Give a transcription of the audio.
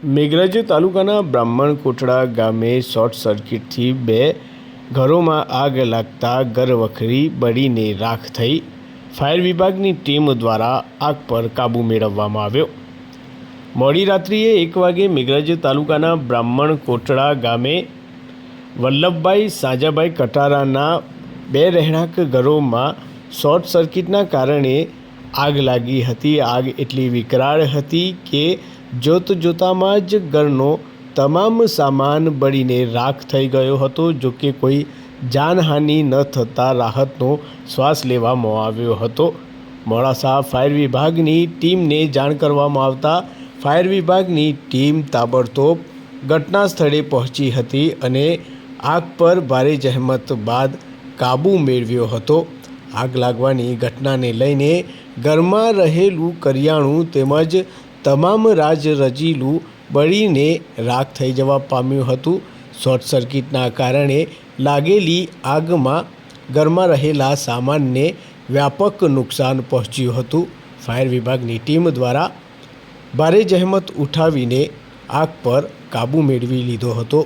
મેઘરજ તાલુકાના બ્રાહ્મણ કોટડા ગામે શોર્ટ સર્કિટથી બે ઘરોમાં આગ લાગતા ઘરવખરી બળીને રાખ થઈ। ફાયર વિભાગની ટીમ દ્વારા આગ પર કાબૂ મેળવવામાં આવ્યો। મોડી રાત્રિએ 1 વાગે મેઘરજ તાલુકાના બ્રાહ્મણ કોટડા ગામે વલ્લભભાઈ સાજાભાઈ કટારાના બે રહેણાંક ઘરોમાં શોર્ટ સર્કિટના કારણે આગ લાગી હતી। આગ એટલી વિકરાળ હતી કે જોત જોતામાં જ ઘરનો તમામ સામાન બળીને રાખ થઈ ગયો હતો। જો કે કોઈ જાનહાનિ ન થતાં રાહતનો શ્વાસ લેવામાં આવ્યો હતો। મોડાસા ફાયર વિભાગની ટીમને જાણ કરવામાં આવતા ફાયર વિભાગની ટીમ તાબડતોબ ઘટના સ્થળે પહોંચી હતી અને આગ પર ભારે જહેમત બાદ કાબૂ મેળવ્યો હતો। આગ લાગવાની ઘટનાને લઈને ઘરમાં રહેલું કરિયાણું તેમજ તમામ રાજ-રજીલું બળીને રાખ થઈ જવા પામ્યું હતું। શોર્ટ સર્કિટના કારણે લાગેલી આગમાં ઘરમાં રહેલા સામાનને વ્યાપક નુકસાન પહોંચ્યું હતું। ફાયર વિભાગની ટીમ દ્વારા ભારે જહેમત ઉઠાવીને આગ પર કાબૂ મેળવી લીધો હતો।